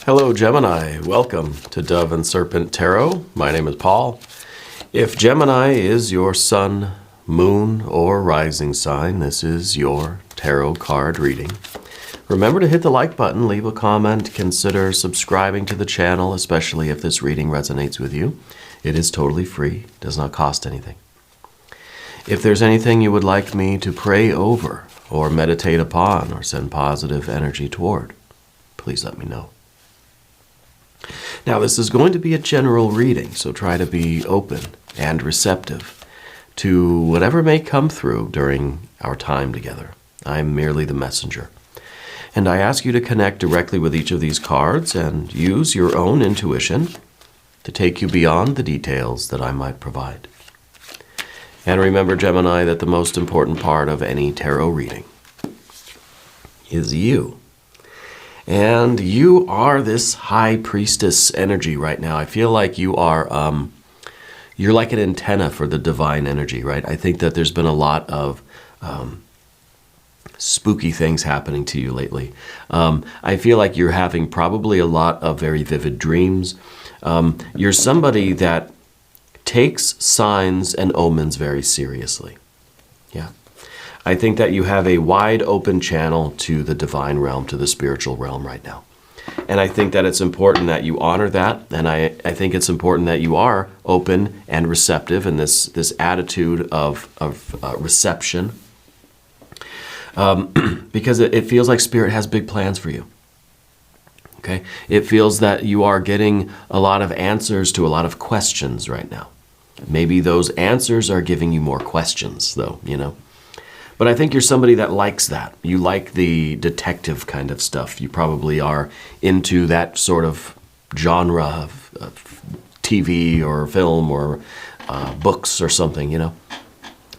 Hello, Gemini. Welcome to Dove and Serpent Tarot. My name is Paul. If Gemini is your sun, moon, or rising sign, this is your tarot card reading. Remember to hit the like button, leave a comment, consider subscribing to the channel, especially if this reading resonates with you. It is totally free, does not cost anything. If there's anything you would like me to pray over, or meditate upon, or send positive energy toward, please let me know. Now, this is going to be a general reading, so try to be open and receptive to whatever may come through during our time together. I'm merely the messenger. And I ask you to connect directly with each of these cards and use your own intuition to take you beyond the details that I might provide. And remember, Gemini, that the most important part of any tarot reading is you. And you are this high priestess energy right now. I feel like you are, you're like an antenna for the divine energy, right? I think that there's been a lot of spooky things happening to you lately. I feel like you're having probably a lot of very vivid dreams. You're somebody that takes signs and omens very seriously. Yeah. I think that you have a wide open channel to the divine realm, to the spiritual realm right now. And I think that it's important that you honor that. And I think it's important that you are open and receptive in this attitude of reception. Because it feels like Spirit has big plans for you. Okay? It feels that you are getting a lot of answers to a lot of questions right now. Maybe those answers are giving you more questions, though, you know. But I think you're somebody that likes that. You like the detective kind of stuff. You probably are into that sort of genre of TV or film or books or something, you know.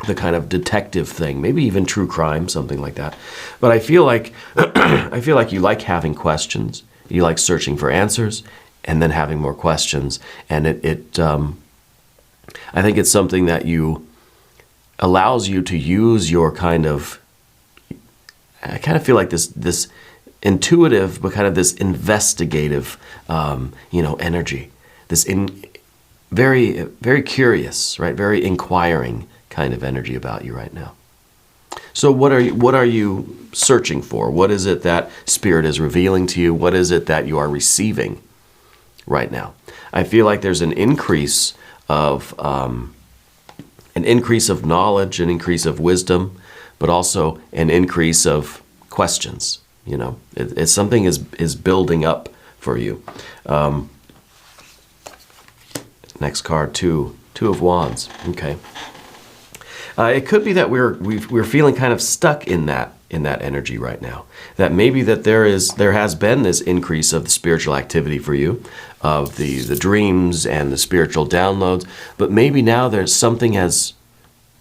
The kind of detective thing, maybe even true crime, something like that. But I feel like you like having questions. You like searching for answers and then having more questions. And I think it's something that allows you to use your kind of, I kind of feel like this intuitive, but kind of this investigative, energy. This very, very curious, right? Very inquiring kind of energy about you right now. So what are you searching for? What is it that Spirit is revealing to you? What is it that you are receiving right now? I feel like there's an increase of knowledge, an increase of wisdom, but also an increase of questions. You know, it's something is building up for you. Next card, Two of Wands. Okay. It could be that we're feeling kind of stuck in that energy right now. That maybe that there has been this increase of the spiritual activity for you, of the dreams and the spiritual downloads, but maybe now there's something has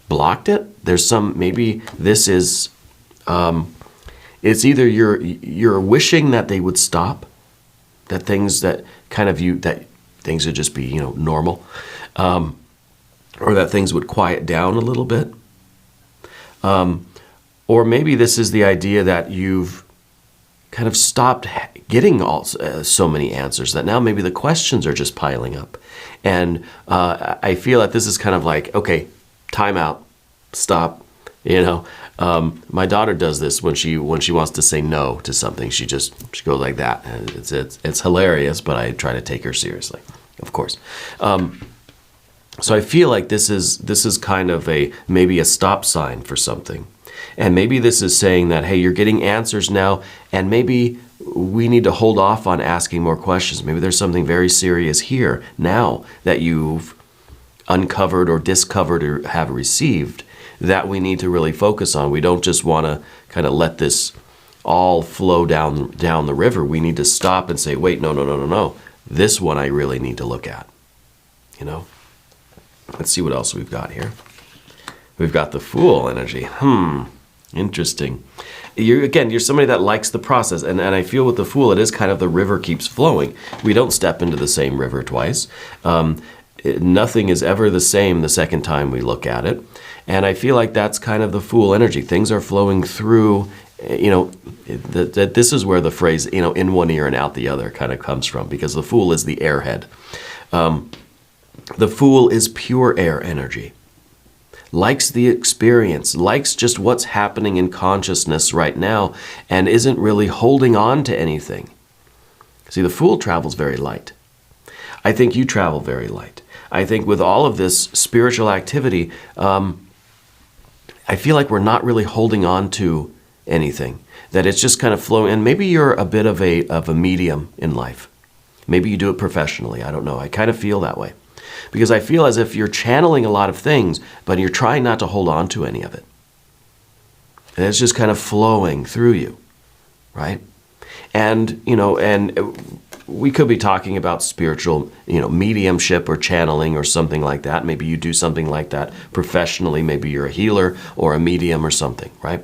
blocked it. Maybe this is it's either you're wishing that they would stop, that things that things would just be, you know, normal, or that things would quiet down a little bit. Or maybe this is the idea that you've kind of stopped getting so many answers, that now maybe the questions are just piling up. And I feel that this is kind of like, okay, time out, stop. You know, my daughter does this when she wants to say no to something. She goes like that. And it's hilarious, but I try to take her seriously, of course. So I feel like this is kind of maybe a stop sign for something. And maybe this is saying that, hey, you're getting answers now, and maybe we need to hold off on asking more questions. Maybe there's something very serious here now that you've uncovered or discovered or have received that we need to really focus on. We don't just want to kind of let this all flow down the river. We need to stop and say, wait, no. This one I really need to look at, you know. Let's see what else we've got here. We've got the Fool energy. Interesting. You're somebody that likes the process. And I feel with the Fool, it is kind of the river keeps flowing. We don't step into the same river twice. Nothing is ever the same the second time we look at it. And I feel like that's kind of the Fool energy. Things are flowing through this is where the phrase, in one ear and out the other kind of comes from, because the Fool is the airhead. The Fool is pure air energy. Likes the experience, likes just what's happening in consciousness right now, and isn't really holding on to anything. See, the Fool travels very light. I think you travel very light. I think with all of this spiritual activity, I feel like we're not really holding on to anything, that it's just kind of flowing. And maybe you're a bit of a medium in life. Maybe you do it professionally. I don't know. I kind of feel that way. Because I feel as if you're channeling a lot of things, but you're trying not to hold on to any of it. And it's just kind of flowing through you, right? And, we could be talking about spiritual, mediumship or channeling or something like that. Maybe you do something like that professionally. Maybe you're a healer or a medium or something, right?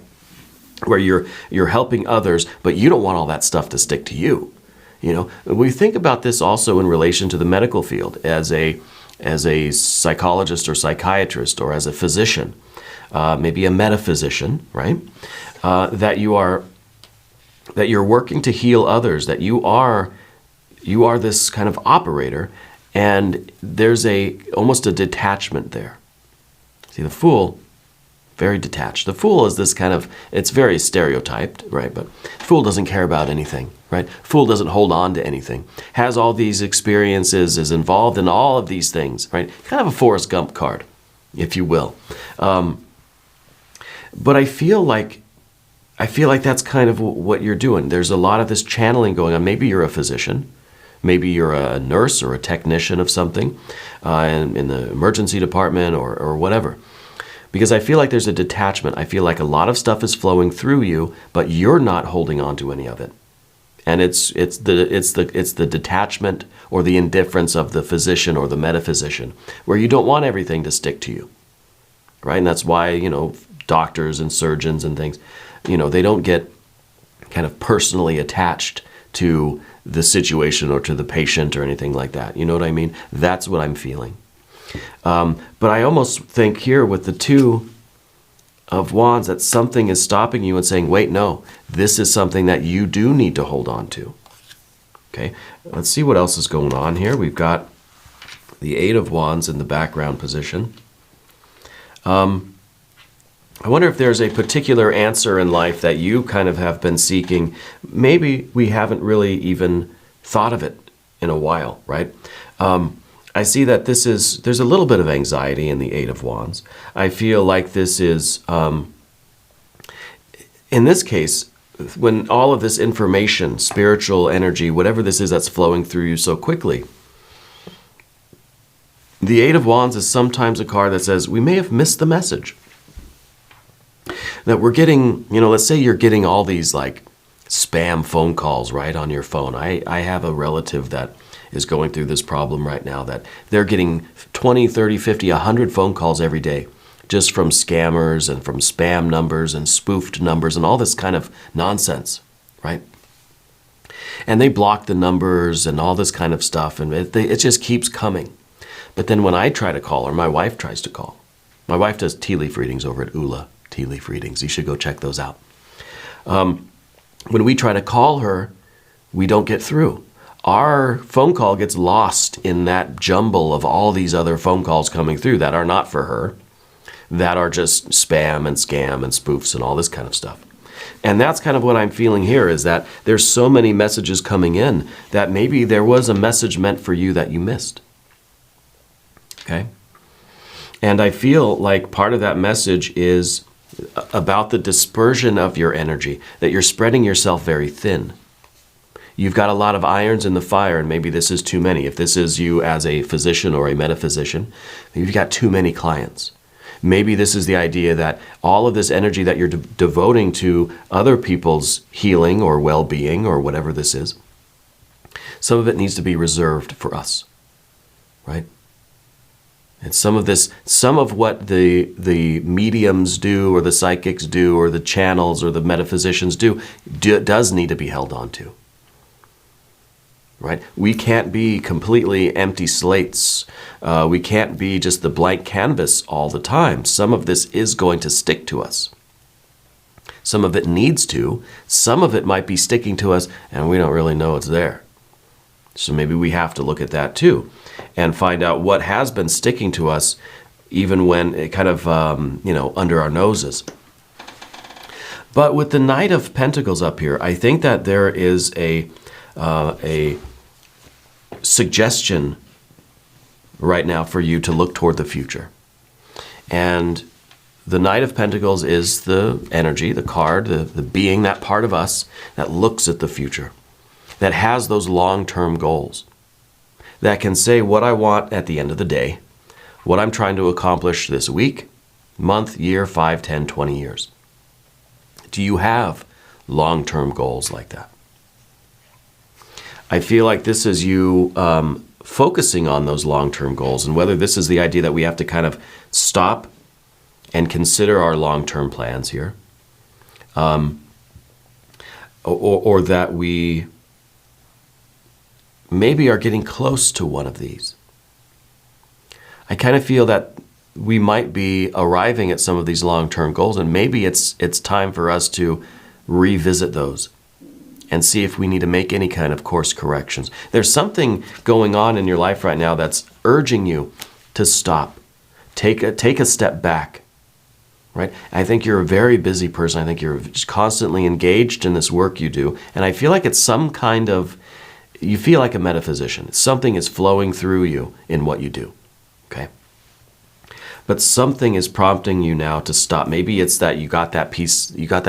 Where you're helping others, but you don't want all that stuff to stick to you. We think about this also in relation to the medical field as a psychologist or psychiatrist or as a physician, maybe a metaphysician, right? That you're working to heal others, that you are this kind of operator, and there's almost a detachment there. See, the Fool, very detached. The Fool is this kind of, it's very stereotyped, right? But the Fool doesn't care about anything, right? Fool doesn't hold on to anything, has all these experiences, is involved in all of these things, right? Kind of a Forrest Gump card, if you will. But I feel like that's kind of what you're doing. There's a lot of this channeling going on. Maybe you're a physician. Maybe you're a nurse or a technician of something in the emergency department or whatever. Because I feel like there's a detachment. I feel like a lot of stuff is flowing through you, but you're not holding on to any of it. And it's the detachment or the indifference of the physician or the metaphysician, where you don't want everything to stick to you, right? And that's why, doctors and surgeons and things, they don't get kind of personally attached to the situation or to the patient or anything like that. You know what I mean? That's what I'm feeling. But I almost think here with the Two of Wands that something is stopping you and saying, wait, no, this is something that you do need to hold on to. Okay, let's see what else is going on here. We've got the Eight of Wands in the background position. I wonder if there's a particular answer in life that you kind of have been seeking. Maybe we haven't really even thought of it in a while, right? I see that there's a little bit of anxiety in the Eight of Wands. I feel like this is, in this case, when all of this information, spiritual energy, whatever this is that's flowing through you so quickly, the Eight of Wands is sometimes a card that says, we may have missed the message. That we're getting, let's say you're getting all these like spam phone calls right on your phone. I have a relative that is going through this problem right now, that they're getting 20, 30, 50, 100 phone calls every day just from scammers and from spam numbers and spoofed numbers and all this kind of nonsense, right? And they block the numbers and all this kind of stuff, and it just keeps coming. But then when I try to call her, my wife tries to call. My wife does tea leaf readings over at Ula Tea Leaf Readings. You should go check those out. When we try to call her, we don't get through. Our phone call gets lost in that jumble of all these other phone calls coming through that are not for her, that are just spam and scam and spoofs and all this kind of stuff. And that's kind of what I'm feeling here, is that there's so many messages coming in that maybe there was a message meant for you that you missed. Okay? And I feel like part of that message is about the dispersion of your energy, that you're spreading yourself very thin. You've got a lot of irons in the fire, and maybe this is too many. If this is you as a physician or a metaphysician, maybe you've got too many clients. Maybe this is the idea that all of this energy that you're devoting to other people's healing or well-being or whatever this is, some of it needs to be reserved for us, right? And some of what the mediums do or the psychics do or the channels or the metaphysicians do does need to be held on to. Right? We can't be completely empty slates. We can't be just the blank canvas all the time. Some of this is going to stick to us. Some of it needs to. Some of it might be sticking to us and we don't really know it's there. So maybe we have to look at that too and find out what has been sticking to us even when it kind of, under our noses. But with the Knight of Pentacles up here, I think that there is a suggestion right now for you to look toward the future. And the Knight of Pentacles is the energy, the card, the being, that part of us that looks at the future, that has those long-term goals, that can say what I want at the end of the day, what I'm trying to accomplish this week, month, year, 5, 10, 20 years. Do you have long-term goals like that? I feel like this is you focusing on those long-term goals, and whether this is the idea that we have to kind of stop and consider our long-term plans here, or that we maybe are getting close to one of these. I kind of feel that we might be arriving at some of these long-term goals, and maybe it's time for us to revisit those and see if we need to make any kind of course corrections. There's something going on in your life right now that's urging you to stop, take a step back, right? I think you're a very busy person. I think you're just constantly engaged in this work you do, and I feel like it's some kind of, you feel like a metaphysician. Something is flowing through you in what you do, okay? But something is prompting you now to stop. Maybe it's that you got that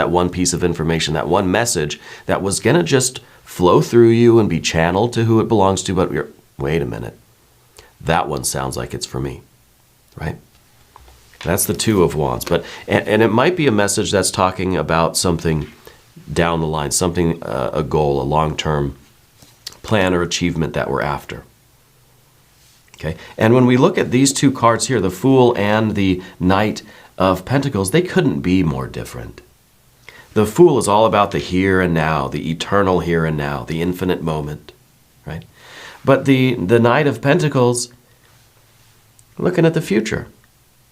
one piece of information, that one message that was going to just flow through you and be channeled to who it belongs to, but wait a minute. That one sounds like it's for me, right? That's the Two of Wands. And it might be a message that's talking about something down the line, something, a goal, a long-term plan or achievement that we're after. Okay? And when we look at these two cards here, the Fool and the Knight of Pentacles, they couldn't be more different. The Fool is all about the here and now, the eternal here and now, the infinite moment, right? But the Knight of Pentacles, looking at the future,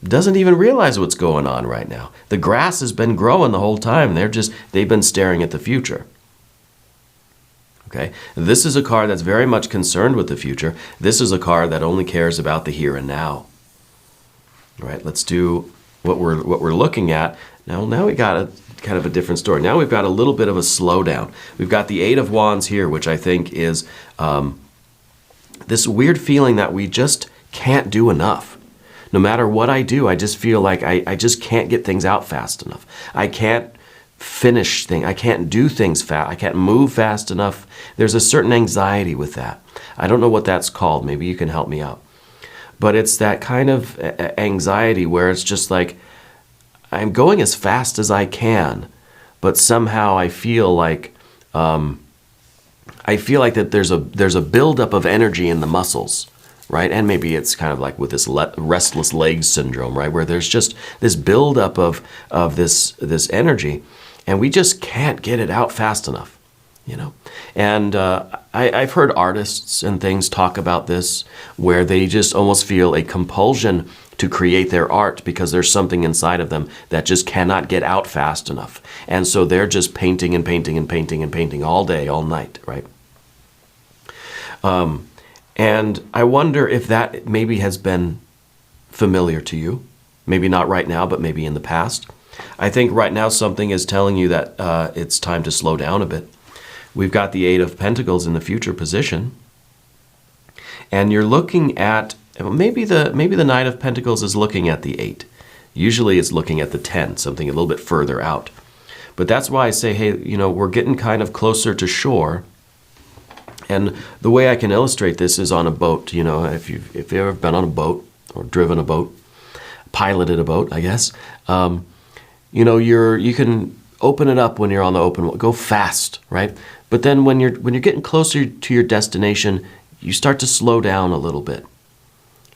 doesn't even realize what's going on right now. The grass has been growing the whole time. They've been staring at the future. Okay? This is a card that's very much concerned with the future. This is a card that only cares about the here and now. All right, let's do what we're looking at. Now we got a kind of a different story. Now we've got a little bit of a slowdown. We've got the Eight of Wands here, which I think is this weird feeling that we just can't do enough. No matter what I do, I just feel like I just can't get things out fast enough. I can't finish things. I can't do things fast. I can't move fast enough. There's a certain anxiety with that. I don't know what that's called. Maybe you can help me out. But it's that kind of anxiety where it's just like, I'm going as fast as I can, but somehow I feel like that there's a buildup of energy in the muscles, right? And maybe it's kind of like with this restless legs syndrome, right? Where there's just this buildup of this energy, and we just can't get it out fast enough, you know? And I've heard artists and things talk about this, where they just almost feel a compulsion to create their art because there's something inside of them that just cannot get out fast enough. And so they're just painting and painting and painting and painting all day, all night, right? And I wonder if that maybe has been familiar to you. Maybe not right now, but maybe in the past. I think right now something is telling you that it's time to slow down a bit. We've got the Eight of Pentacles in the future position. And you're looking at, maybe the Knight of Pentacles is looking at the 8. Usually it's looking at the 10, something a little bit further out. But that's why I say, hey, you know, we're getting kind of closer to shore. And the way I can illustrate this is on a boat. You know, if you've ever been on a boat or driven a boat, piloted a boat, I guess, you know, you can open it up when you're on the open, go fast, right? But then when you're getting closer to your destination, you start to slow down a little bit.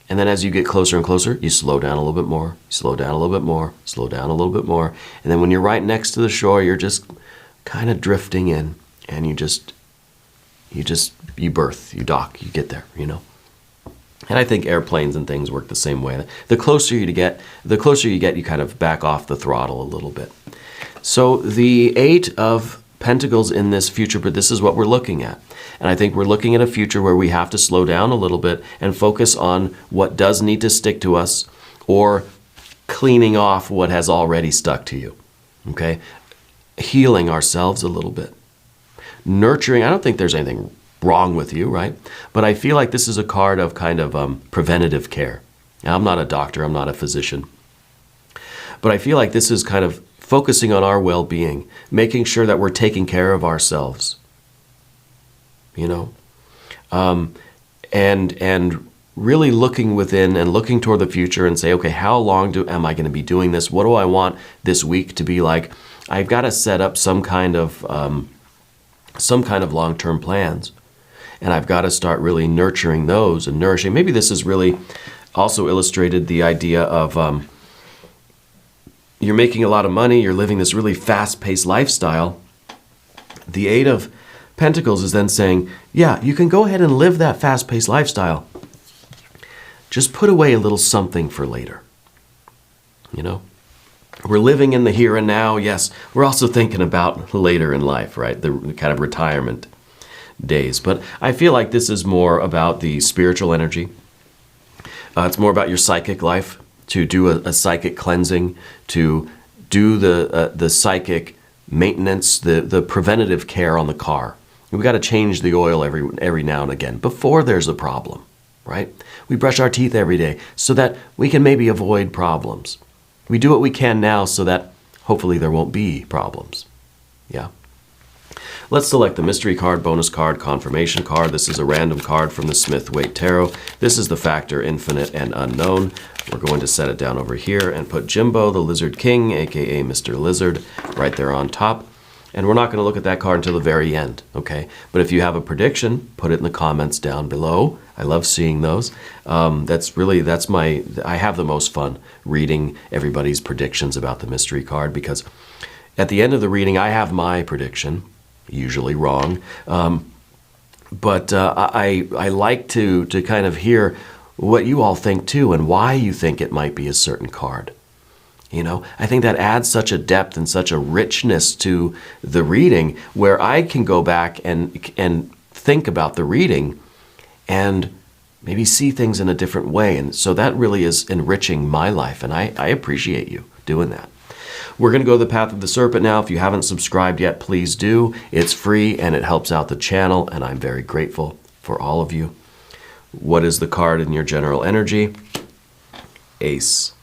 And then as you get closer and closer, you slow down a little bit more, slow down a little bit more, slow down a little bit more. And then when you're right next to the shore, you're just kind of drifting in, and you berth, you dock, you get there, you know. And I think airplanes and things work the same way. The closer you get, you kind of back off the throttle a little bit. So the Eight of Pentacles in this future, but this is what we're looking at. And I think we're looking at a future where we have to slow down a little bit and focus on what does need to stick to us, or cleaning off what has already stuck to you. Okay? Healing ourselves a little bit. Nurturing. I don't think there's anything wrong with you, right? But I feel like this is a card of kind of preventative care. Now, I'm not a doctor, I'm not a physician. But I feel like this is kind of focusing on our well-being, making sure that we're taking care of ourselves. You know? And really looking within and looking toward the future and say, okay, how long am I going to be doing this? What do I want this week to be like? I've got to set up some kind of long-term plans. And I've got to start really nurturing those and nourishing. Maybe this has really also illustrated the idea of you're making a lot of money, you're living this really fast-paced lifestyle. The Eight of Pentacles is then saying, yeah, you can go ahead and live that fast-paced lifestyle. Just put away a little something for later. You know? We're living in the here and now, yes. We're also thinking about later in life, right? The kind of retirement days. But I feel like this is more about the spiritual energy. It's more about your psychic life, to do a psychic cleansing, to do the psychic maintenance, the preventative care on the car. We've got to change the oil every now and again before there's a problem, right? We brush our teeth every day so that we can maybe avoid problems. We do what we can now so that hopefully there won't be problems. Yeah. Let's select the mystery card, bonus card, confirmation card. This is a random card from the Smith-Waite Tarot. This is the factor infinite and unknown. We're going to set it down over here and put Jimbo, the Lizard King, aka Mr. Lizard, right there on top. And we're not going to look at that card until the very end, okay? But if you have a prediction, put it in the comments down below. I love seeing those. I have the most fun reading everybody's predictions about the mystery card, because at the end of the reading, I have my prediction, usually wrong. But I like to kind of hear what you all think too, and why you think it might be a certain card. You know, I think that adds such a depth and such a richness to the reading, where I can go back and think about the reading and maybe see things in a different way. And so that really is enriching my life, and I appreciate you doing that. We're going to go the path of the serpent now. If you haven't subscribed yet, please do. It's free and it helps out the channel, and I'm very grateful for all of you. What is the card in your general energy? Ace.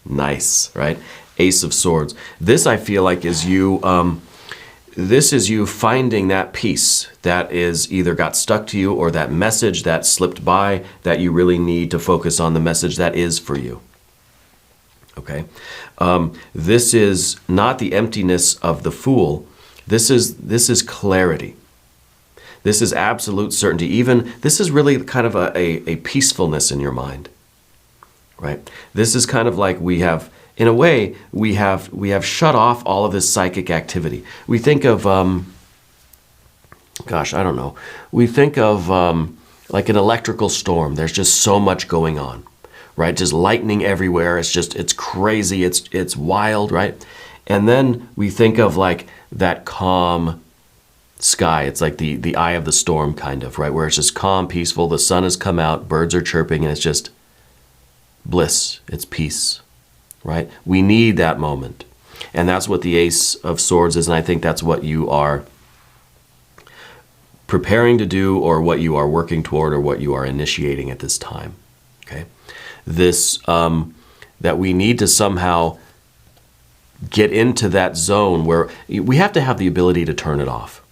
Nice, right? Ace of Swords. This, I feel like, is you. This is you finding that piece that is either got stuck to you, or that message that slipped by that you really need to focus on the message that is for you. Okay, this is not the emptiness of the Fool. This is clarity. This is absolute certainty. Even this is really kind of a peacefulness in your mind. Right? This is kind of like we have, in a way, we have shut off all of this psychic activity. We think of, gosh, I don't know. We think of like an electrical storm. There's just so much going on, right? Just lightning everywhere. It's crazy. It's wild, right? And then we think of like that calm sky. It's like the eye of the storm kind of, right? Where it's just calm, peaceful. The sun has come out, birds are chirping, and it's just bliss, it's peace, right? We need that moment. And that's what the Ace of Swords is, and I think that's what you are preparing to do, or what you are working toward, or what you are initiating at this time, okay? This, that we need to somehow get into that zone where we have to have the ability to turn it off,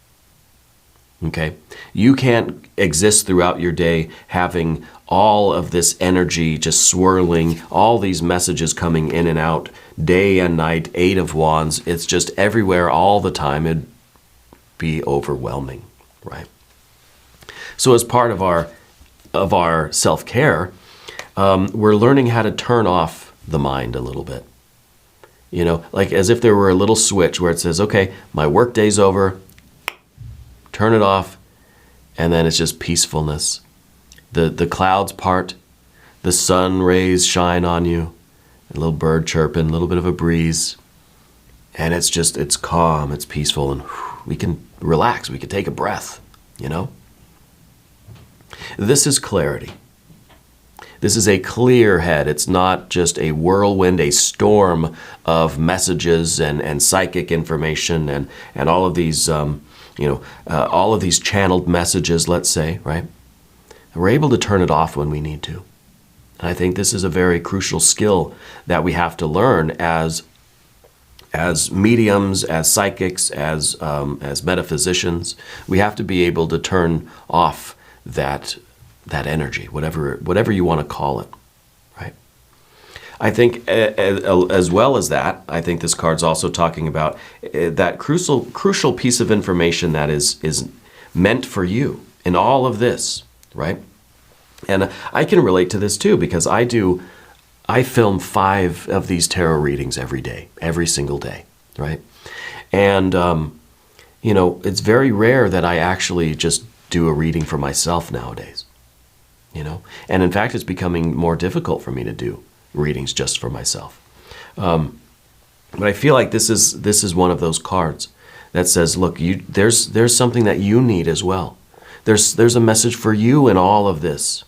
okay? You can't exist throughout your day having all of this energy just swirling, all these messages coming in and out, day and night, Eight of Wands. It's just everywhere all the time. It'd be overwhelming, right? So as part of our self-care, we're learning how to turn off the mind a little bit. You know, like as if there were a little switch where it says, okay, my work day's over, turn it off, and then it's just peacefulness. The clouds part, the sun rays shine on you, a little bird chirping, a little bit of a breeze, And it's calm, it's peaceful, and we can relax, we can take a breath, you know? This is clarity. This is a clear head. It's not just a whirlwind, a storm of messages and psychic information and all of these, all of these channeled messages, let's say, right? And we're able to turn it off when we need to. And I think this is a very crucial skill that we have to learn as mediums, as psychics, as metaphysicians. We have to be able to turn off that energy, whatever you want to call it, right? I think as well as that, I think this card's also talking about that crucial piece of information that is meant for you in all of this, right? And I can relate to this too, because I film 5 of these tarot readings every day, every single day, right? And, it's very rare that I actually just do a reading for myself nowadays, And in fact, it's becoming more difficult for me to do readings just for myself. But I feel like this is one of those cards that says, look, there's something that you need as well. There's a message for you in all of this.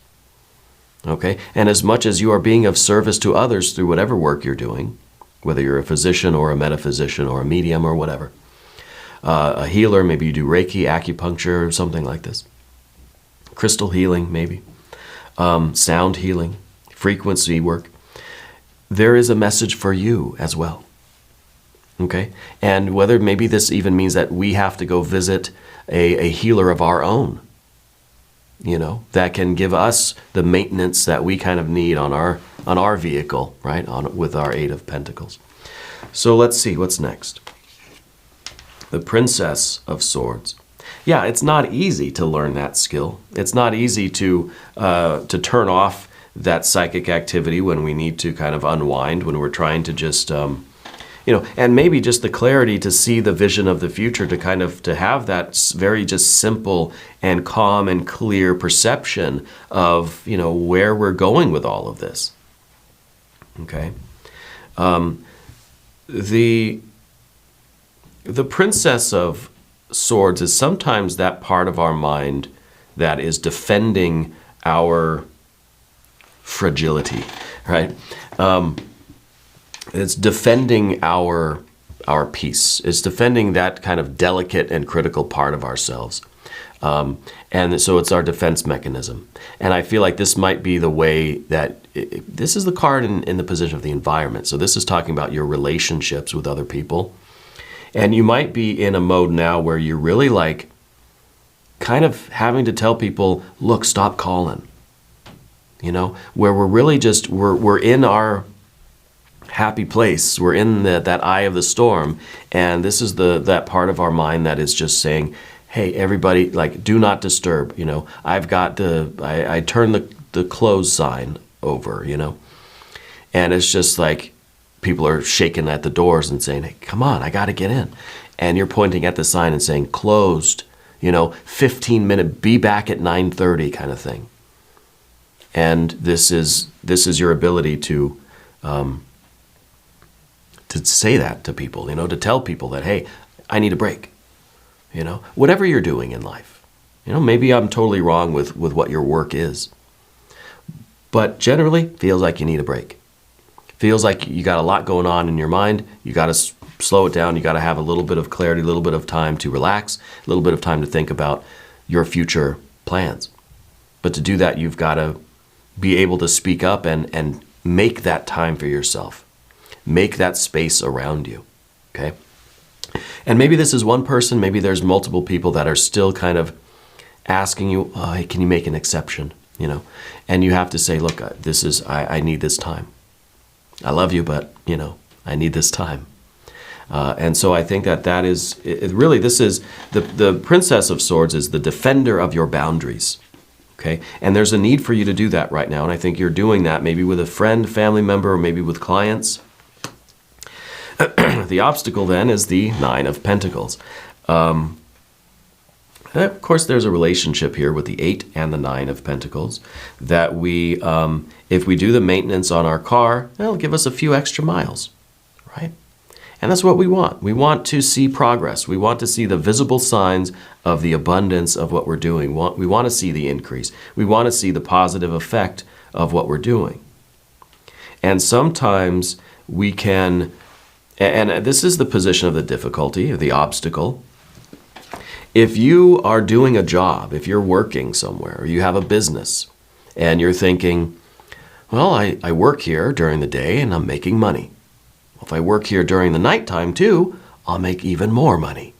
Okay? And as much as you are being of service to others through whatever work you're doing, whether you're a physician or a metaphysician or a medium or whatever, a healer, maybe you do Reiki, acupuncture, or something like this, crystal healing maybe, sound healing, frequency work, there is a message for you as well. Okay? And whether maybe this even means that we have to go visit a healer of our own, that can give us the maintenance that we kind of need on our vehicle, right? With our 8 of Pentacles. So let's see what's next. The Princess of Swords. Yeah, it's not easy to learn that skill. It's not easy to turn off that psychic activity when we need to kind of unwind, when we're trying to just and maybe just the clarity to see the vision of the future, to have that very just simple and calm and clear perception of, where we're going with all of this. Okay. The Princess of Swords is sometimes that part of our mind that is defending our fragility, right? It's defending our peace. It's defending that kind of delicate and critical part of ourselves. And so it's our defense mechanism. And I feel like this might be the way that, this is the card in the position of the environment. So this is talking about your relationships with other people. And you might be in a mode now where you're really like kind of having to tell people, look, stop calling. Where we're really just, we're in our happy place. We're in that eye of the storm, and this is that part of our mind that is just saying, hey, everybody, like, do not disturb. I've got I turn the close sign over, and it's just like people are shaking at the doors and saying, hey, come on, I got to get in. And you're pointing at the sign and saying, closed, 15-minute, be back at 9:30 kind of thing. And this is your ability to say that to people, to tell people that, hey, I need a break, whatever you're doing in life. Maybe I'm totally wrong with what your work is, but generally feels like you need a break. Feels like you got a lot going on in your mind. You got to slow it down. You got to have a little bit of clarity, a little bit of time to relax, a little bit of time to think about your future plans. But to do that, you've got to be able to speak up and make that time for yourself. Make that space around you, okay? And maybe this is one person, maybe there's multiple people that are still kind of asking you, oh, hey, can you make an exception, And you have to say, look, I need this time. I love you, but, I need this time. And so I think that is, really, this is, the Princess of Swords is the defender of your boundaries. Okay, and there's a need for you to do that right now, and I think you're doing that maybe with a friend, family member, or maybe with clients. The obstacle then is the 9 of Pentacles. Of course, there's a relationship here with the 8 and the 9 of Pentacles that we, if we do the maintenance on our car, it'll give us a few extra miles, right? And that's what we want. We want to see progress. We want to see the visible signs of the abundance of what we're doing. We want to see the increase. We want to see the positive effect of what we're doing. And sometimes we can, and this is the position of the difficulty, or the obstacle. If you are doing a job, if you're working somewhere, or you have a business, and you're thinking, well, I work here during the day and I'm making money. If I work here during the nighttime too, I'll make even more money.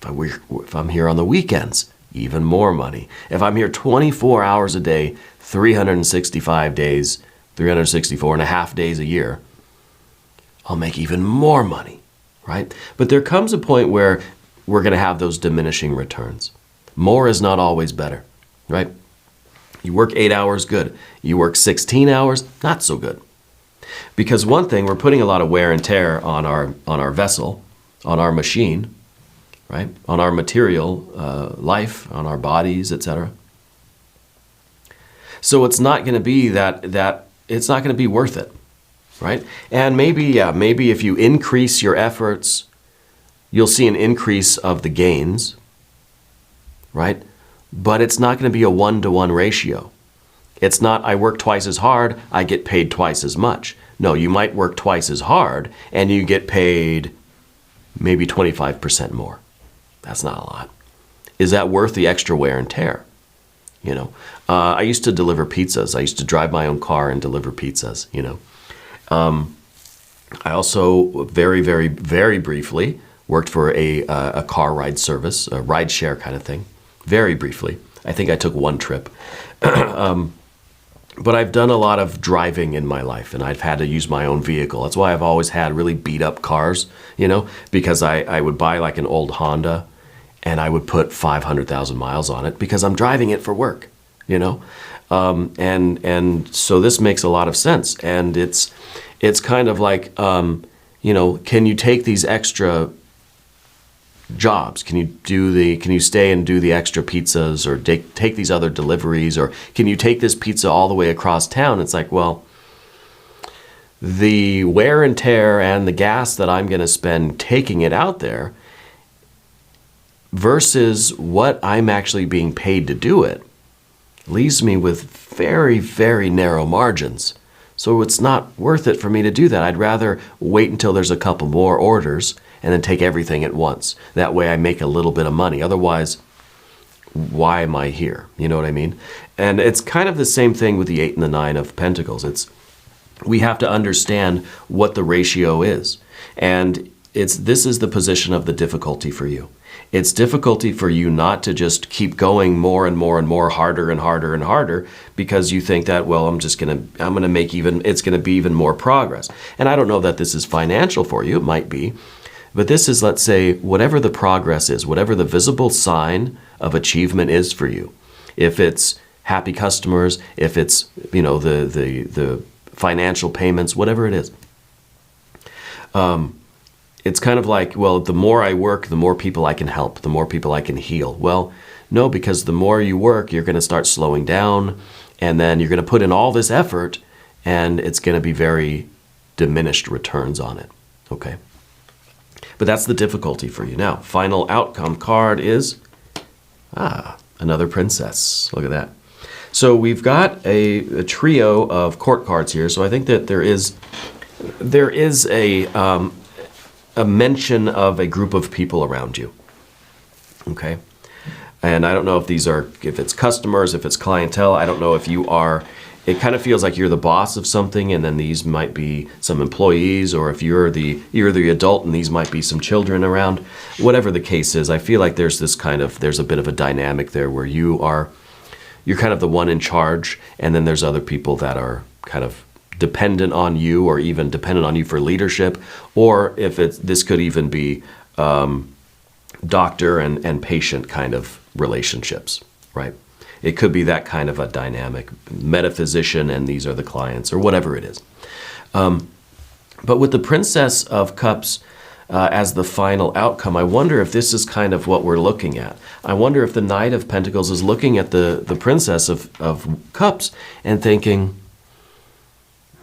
If I'm here on the weekends, even more money. If I'm here 24 hours a day, 365 days, 364 and a half days a year, I'll make even more money, right? But there comes a point where we're going to have those diminishing returns. More is not always better, right? You work 8 hours, good. You work 16 hours, not so good. Because one thing, we're putting a lot of wear and tear on our vessel, on our machine, right? On our material life, on our bodies, etc. So it's not going to be that it's not going to be worth it, right? And maybe if you increase your efforts, you'll see an increase of the gains, right? But it's not going to be a 1-to-1 ratio. It's not, I work twice as hard, I get paid twice as much. No, you might work twice as hard and you get paid maybe 25% more. That's not a lot. Is that worth the extra wear and tear? You know, I used to deliver pizzas. I used to drive my own car and deliver pizzas, you know. I also very, very, very briefly worked for a car ride service, a ride share kind of thing. Very briefly. I think I took one trip. But I've done a lot of driving in my life, and I've had to use my own vehicle. That's why I've always had really beat up cars, you know, because I would buy like an old Honda and I would put 500,000 miles on it because I'm driving it for work, you know. And so this makes a lot of sense. And it's kind of like, you know, can you take these extra jobs? Can you stay and do the extra pizzas, or take these other deliveries, or can you take this pizza all the way across town? It's like, well, the wear and tear and the gas that I'm going to spend taking it out there versus what I'm actually being paid to do it leaves me with very, very narrow margins. So it's not worth it for me to do that. I'd rather wait until there's a couple more orders and then take everything at once. That way I make a little bit of money. Otherwise, why am I here? You know what I mean? And it's kind of the same thing with the 8 and the 9 of Pentacles. We have to understand what the ratio is. And this is the position of the difficulty for you. It's difficulty for you not to just keep going more and more and more, harder and harder and harder, because you think that, well, I'm going to make it's going to be even more progress. And I don't know that this is financial for you. It might be. But this is, let's say, whatever the progress is, whatever the visible sign of achievement is for you. If it's happy customers, if it's, you know, the financial payments, whatever it is. It's kind of like, well, the more I work, the more people I can help, the more people I can heal. Well, no, because the more you work, you're going to start slowing down, and then you're going to put in all this effort, and it's going to be very diminished returns on it. Okay? But that's the difficulty for you. Now, final outcome card is, another princess. Look at that. So we've got a trio of court cards here. So I think that there is a mention of a group of people around you. Okay? And I don't know if it's customers, if it's clientele. I don't know if you are, it kind of feels like you're the boss of something, and then these might be some employees, or if you're the adult and these might be some children around. Whatever the case is, I feel like there's a bit of a dynamic there where you're kind of the one in charge, and then there's other people that are kind of dependent on you, or even dependent on you for leadership, or this could even be doctor and patient kind of relationships, right? It could be that kind of a dynamic, metaphysician, and these are the clients, or whatever it is. But with the Princess of Cups as the final outcome, I wonder if this is kind of what we're looking at. I wonder if the Knight of Pentacles is looking at the Princess of Cups and thinking,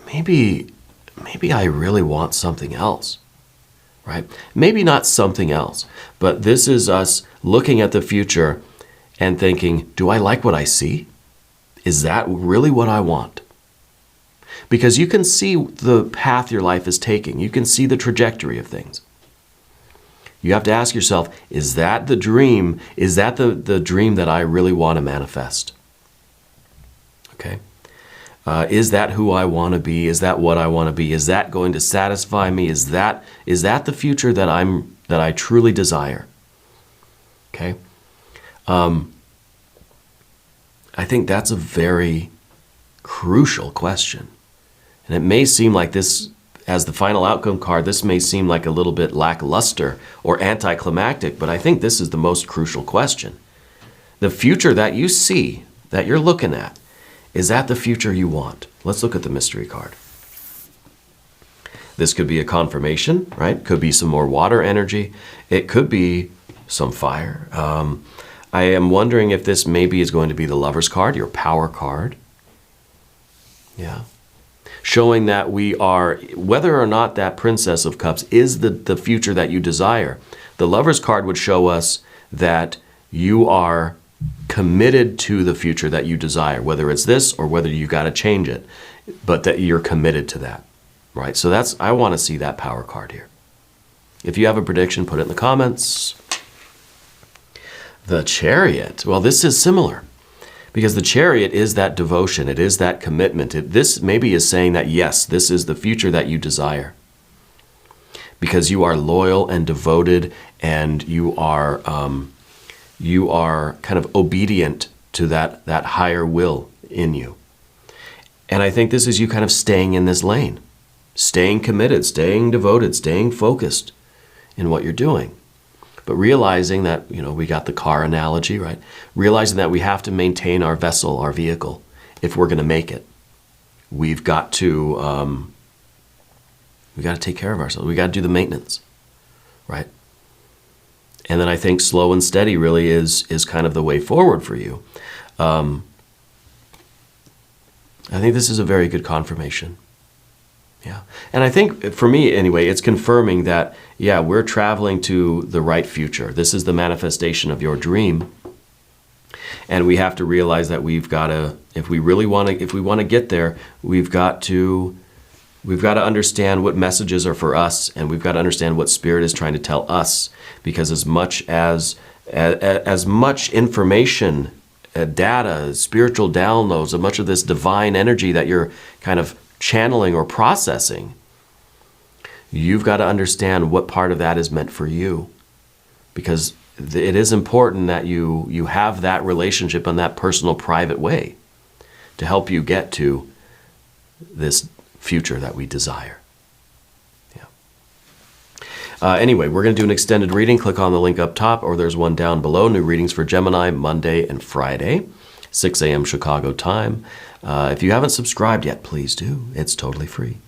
maybe I really want something else, right? Maybe not something else, but this is us looking at the future and thinking, do I like what I see? Is that really what I want? Because you can see the path your life is taking. You can see the trajectory of things. You have to ask yourself, is that the dream? Is that the dream that I really want to manifest? Okay. Is that who I want to be? Is that what I want to be? Is that going to satisfy me? Is that the future that I truly desire? Okay. I think that's a very crucial question. And it may seem like this, as the final outcome card, this may seem like a little bit lackluster or anticlimactic, but I think this is the most crucial question. The future that you see, that you're looking at, is that the future you want? Let's look at the mystery card. This could be a confirmation, right? Could be some more water energy. It could be some fire. I am wondering if this maybe is going to be the Lover's card, your power card. Yeah. Showing that we are, whether or not that Princess of Cups is the future that you desire, the Lover's card would show us that you are committed to the future that you desire, whether it's this or whether you got to change it, but that you're committed to that, right? So I want to see that power card here. If you have a prediction, put it in the comments. The Chariot. Well, this is similar. Because the Chariot is that devotion. It is that commitment. This maybe is saying that, yes, this is the future that you desire. Because you are loyal and devoted, and you are kind of obedient to that higher will in you. And I think this is you kind of staying in this lane. Staying committed, staying devoted, staying focused in what you're doing. But realizing that, we got the car analogy, right? Realizing that we have to maintain our vessel, our vehicle, if we're going to make it. We've got to take care of ourselves. We got to do the maintenance, right? And then I think slow and steady really is kind of the way forward for you. I think this is a very good confirmation. Yeah. And I think, for me anyway, it's confirming that, yeah, we're traveling to the right future. This is the manifestation of your dream. And we have to realize that we've got to, if we want to get there, we've got to understand what messages are for us, and we've got to understand what Spirit is trying to tell us. Because as much information, data, spiritual downloads, as much of this divine energy that you're kind of channeling or processing, you've got to understand what part of that is meant for you. Because it is important that you have that relationship in that personal, private way to help you get to this future that we desire. Yeah. Anyway, we're going to do an extended reading. Click on the link up top, or there's one down below. New readings for Gemini, Monday and Friday, 6 a.m. Chicago time. If you haven't subscribed yet, please do. It's totally free.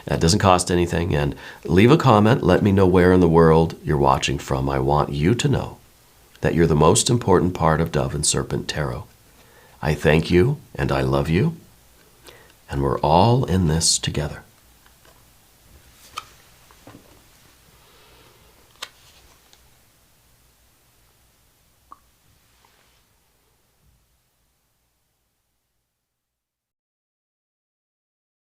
It doesn't cost anything. And leave a comment. Let me know where in the world you're watching from. I want you to know that you're the most important part of Dove and Serpent Tarot. I thank you and I love you. And we're all in this together.